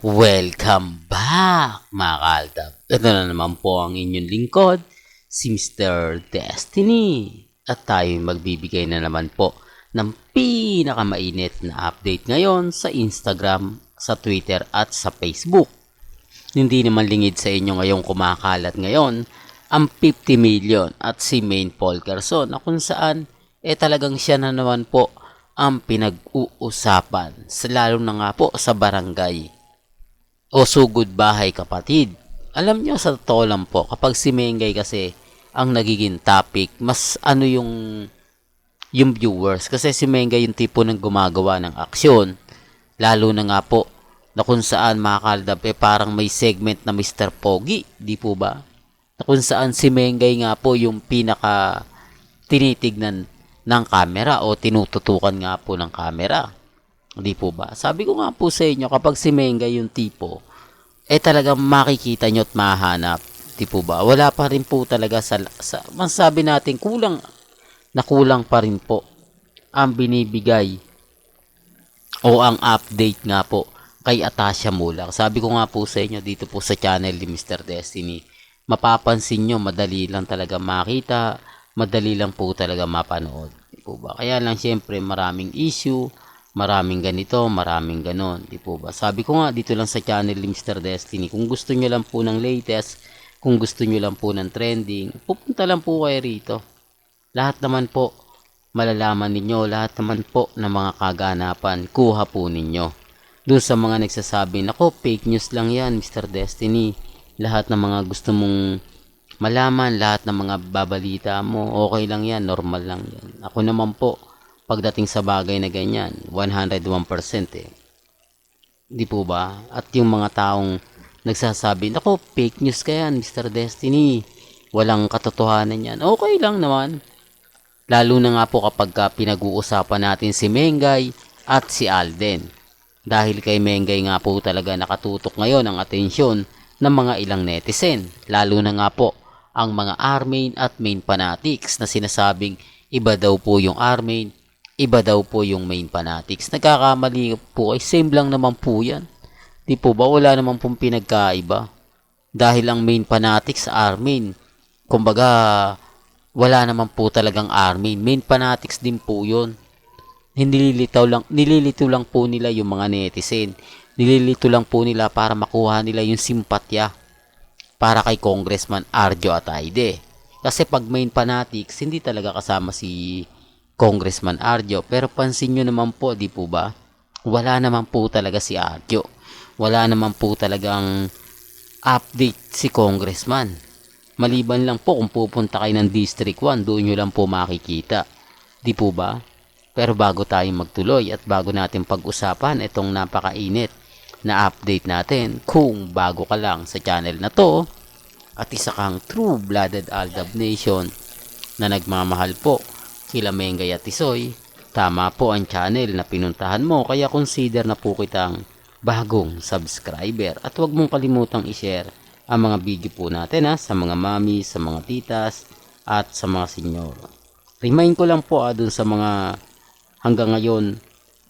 Welcome back mga kaaldab. Ito na naman po ang inyong lingkod, si Mr. Destiny. At tayo magbibigay na naman po ng pinakamainit na update ngayon sa Instagram, sa Twitter at sa Facebook. Hindi naman lingid sa inyo ngayong kumakalat ngayon ang 50 million at si Maine Polkerson na kung saan talagang siya na naman po ang pinag-uusapan lalo na nga po sa barangay o sugod bahay kapatid. Alam nyo, sa totoo lang po, kapag si Mengay kasi ang nagiging topic, mas ano yung viewers. Kasi si Mengay yung tipo ng gumagawa ng aksyon. Lalo na nga po, na kung saan mga kaldab, parang may segment na Mr. Pogi, di po ba? Na kung saan si Mengay nga po yung pinaka tinitignan ng camera o tinututukan nga po ng camera. Di po ba? Sabi ko nga po sa inyo, kapag si Mengay yung tipo, talagang makikita nyo at mahanap. Di po ba? Wala pa rin po talaga masasabi natin, kulang pa rin po ang binibigay o ang update nga po kay Atasha Mulak. Sabi ko nga po sa inyo dito po sa channel ni Mr. Destiny, mapapansin nyo, madali lang talaga makita, madali lang po talaga mapanood. Di po ba? Kaya lang syempre maraming issue, maraming ganito, maraming ganon. Di po ba? Sabi ko nga dito lang sa channel ni Mr. Destiny, kung gusto nyo lang po ng latest, kung gusto nyo lang po ng trending, pupunta lang po kayo rito. Lahat naman po malalaman ninyo, lahat naman po ng mga kaganapan, kuha po ninyo. Doon sa mga nagsasabi, nako fake news lang yan Mr. Destiny. Lahat ng mga gusto mong malaman, lahat ng mga babalita mo, okay lang yan, normal lang yan. Ako naman po, pagdating sa bagay na ganyan, 101% eh. Di po ba? At yung mga taong nagsasabi, nako, fake news ka yan, Mr. Destiny. Walang katotohanan yan. Okay lang naman. Lalo na nga po kapag pinag-uusapan natin si Mengay at si Alden. Dahil kay Mengay nga po talaga nakatutok ngayon ang atensyon ng mga ilang netizen. Lalo na nga po ang mga Armain at Main fanatics na sinasabing iba daw po yung Armain, iba daw po yung Main fanatics. Nagkakamali po ay same lang naman po yan. Di po ba? Wala naman pong pinagkaiba. Dahil ang Main fanatics sa Armain, kumbaga wala naman po talagang Armain. Main fanatics din po yun. Nililito lang po nila yung mga netizen. Nililito lang po nila para makuha nila yung simpatya para kay Congressman Arjo Ataide. Kasi pag Main fanatics, hindi talaga kasama si Congressman Arjo. Pero pansin nyo naman po, di po ba? Wala naman po talaga si Arjo. Wala naman po talagang update si Congressman. Maliban lang po kung pupunta kayo ng District 1, doon nyo lang po makikita. Di po ba? Pero bago tayo magtuloy at bago natin pag-usapan itong napakainit na update natin, kung bago ka lang sa channel na to at isa kang true-blooded Aldab Nation na nagmamahal po kila Mengay at Tisoy, tama po ang channel na pinuntahan mo, kaya consider na po kitang bagong subscriber at huwag mong kalimutang i-share ang mga video po natin sa mga mami, sa mga titas at sa mga senyor. Remind ko lang po dun sa mga hanggang ngayon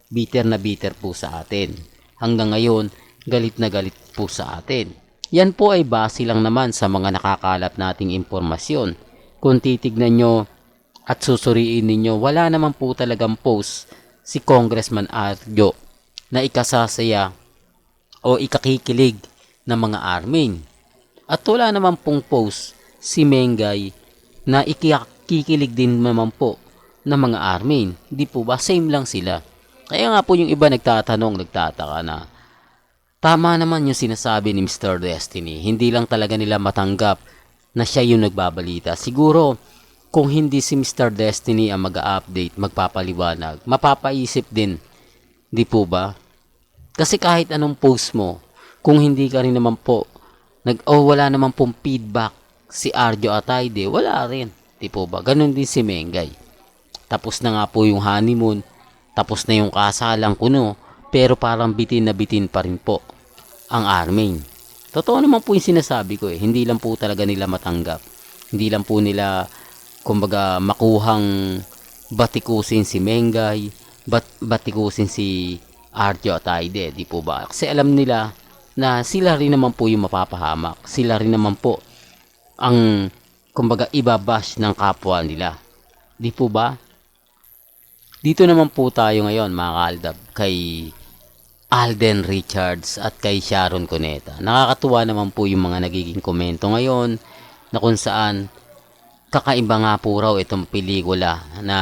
bitter po sa atin. Hanggang ngayon galit na galit po sa atin. Yan po ay base lang naman sa mga nakakalat nating impormasyon. Kung titignan nyo at susuriin ninyo, wala naman po talagang post si Congressman Arjo na ikasasaya o ikakikilig ng mga Armin. At wala naman pong post si Mengay na ikikilig din naman po ng mga Armin. Di po ba? Same lang sila. Kaya nga po yung iba nagtataka na tama naman yung sinasabi ni Mr. Destiny. Hindi lang talaga nila matanggap na siya yung nagbabalita. Siguro kung hindi si Mr. Destiny ang mag-update, magpapaliwanag, mapapaisip din. Di po ba? Kasi kahit anong post mo, kung hindi ka rin naman po wala naman pong feedback si Arjo Ataide, wala rin. Di po ba? Ganon din si Mengay. Tapos na nga po yung honeymoon, tapos na yung kasalang kuno, pero parang bitin na bitin pa rin po ang Armain. Totoo naman po yung sinasabi ko hindi lang po talaga nila matanggap. Hindi lang po nila, kumbaga, makuhang batikusin si Mengay, batikusin si Arjo Ataide, di po ba? Kasi alam nila na sila rin naman po yung mapapahamak. Sila rin naman po ang kumbaga ibabash ng kapwa nila. Di po ba? Dito naman po tayo ngayon mga kaaldab kay Alden Richards at kay Sharon Cuneta. Nakakatuwa naman po yung mga nagiging komento ngayon na kung saan kakaiba nga po raw itong pelikula na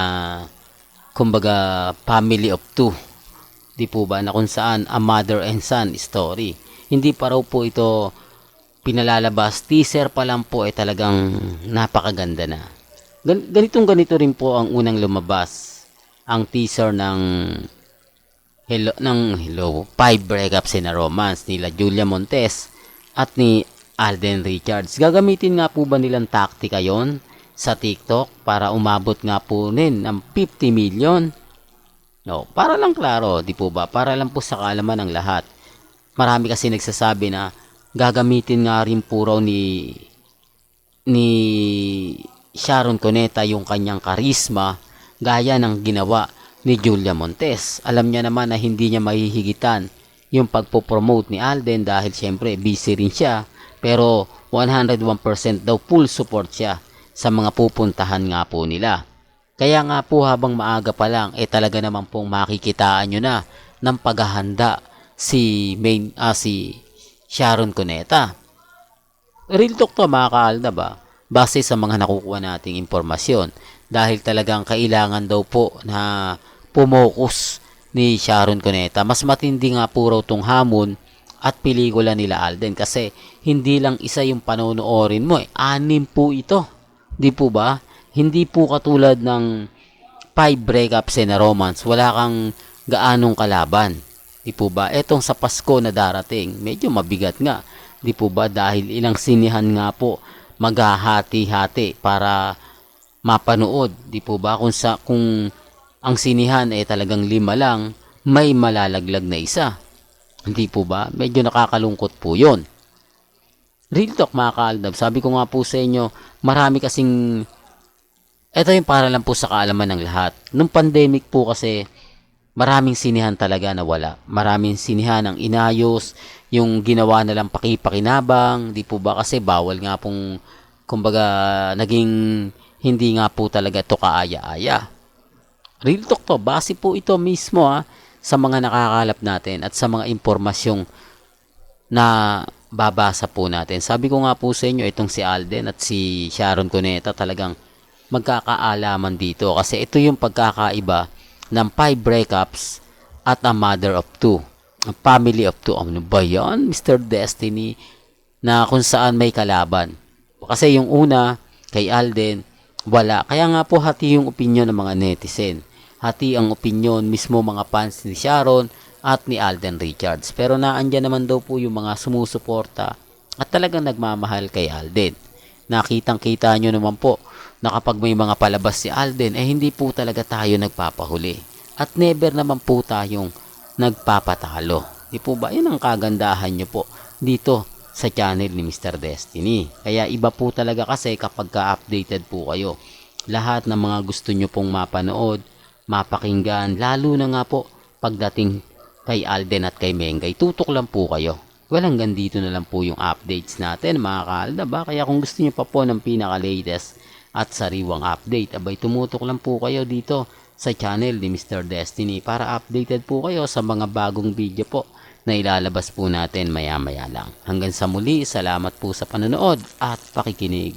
kumbaga family of two. Di po ba, na kung saan a mother and son story. Hindi pa raw po ito pinalalabas, teaser pa lang po ay talagang napakaganda na. Ganito rin po ang unang lumabas, ang teaser ng Hello 5 Breakups in a Romance nila Julia Montes at ni Alden Richards. Gagamitin nga po ba nilang taktika yon sa TikTok para umabot nga po rin ng 50 million? No, para lang klaro, di po ba? Para lang po sa kaalaman ng lahat. Marami kasi nagsasabi na gagamitin nga rin po raw ni Sharon Cuneta yung kanyang karisma gaya ng ginawa ni Julia Montes. Alam niya naman na hindi niya mahihigitan yung pagpopromote ni Alden dahil syempre busy rin siya, pero 101% daw full support siya sa mga pupuntahan nga po nila. Kaya nga po habang maaga pa lang talaga naman pong makikitaan nyo na ng paghahanda si Sharon Cuneta. Real talk to mga kaaldab ba? Base sa mga nakukuha nating impormasyon, dahil talagang kailangan daw po na pumokus ni Sharon Cuneta. Mas matindi nga po raw tong hamon at pelikula nila Alden kasi hindi lang isa yung panonoorin mo 6 po ito. Di po ba? Hindi po katulad ng 5 Breakups in a Romance. Wala kang gaanong kalaban. Di po ba? Etong sa Pasko na darating, medyo mabigat nga. Di po ba? Dahil ilang sinihan nga po maghahati-hati para mapanood. Di po ba? Kung ang sinihan talagang 5 lang, may malalaglag na isa. Hindi po ba? Medyo nakakalungkot po yon. Real talk mga kaaldab. Sabi ko nga po sa inyo, marami kasing ito yung para lang po sa kaalaman ng lahat. Nung pandemic po kasi, maraming sinihan talaga na wala. Maraming sinihan ang inayos, yung ginawa na lang pakipakinabang, di po ba kasi bawal nga pong, kumbaga, naging hindi nga po talaga ito kaaya-aya. Real talk to, base po ito mismo sa mga nakakalap natin at sa mga impormasyong na babasa po natin. Sabi ko nga po sa inyo, itong si Alden at si Sharon Cuneta talagang magkakaalaman dito kasi ito yung pagkakaiba ng 5 breakups at a mother of 2, a family of 2. Ano ba yan, Mr. Destiny, na kung saan may kalaban? Kasi yung una kay Alden wala, kaya nga po hati yung opinion ng mga netizen, hati ang opinion mismo mga fans ni Sharon at ni Alden Richards, pero naandyan naman daw po yung mga sumusuporta at talagang nagmamahal kay Alden. Nakitang kita nyo naman po na kapag may mga palabas si Alden, hindi po talaga tayo nagpapahuli. At never naman po tayong nagpapatalo. Di po ba? Yan ang kagandahan nyo po dito sa channel ni Mr. Destiny. Kaya iba po talaga kasi kapag ka-updated po kayo. Lahat ng mga gusto nyo pong mapanood, mapakinggan, lalo na nga po pagdating kay Alden at kay Mengay, tutok lang po kayo. Well, hanggang dito na lang po yung updates natin mga kaaldab ba? Kaya kung gusto nyo pa po ng pinaka-latest at sariwang update, abay tumutok lang po kayo dito sa channel ni Mr. Destiny para updated po kayo sa mga bagong video po na ilalabas po natin maya maya lang. Hanggang sa muli, salamat po sa panonood at pakikinig.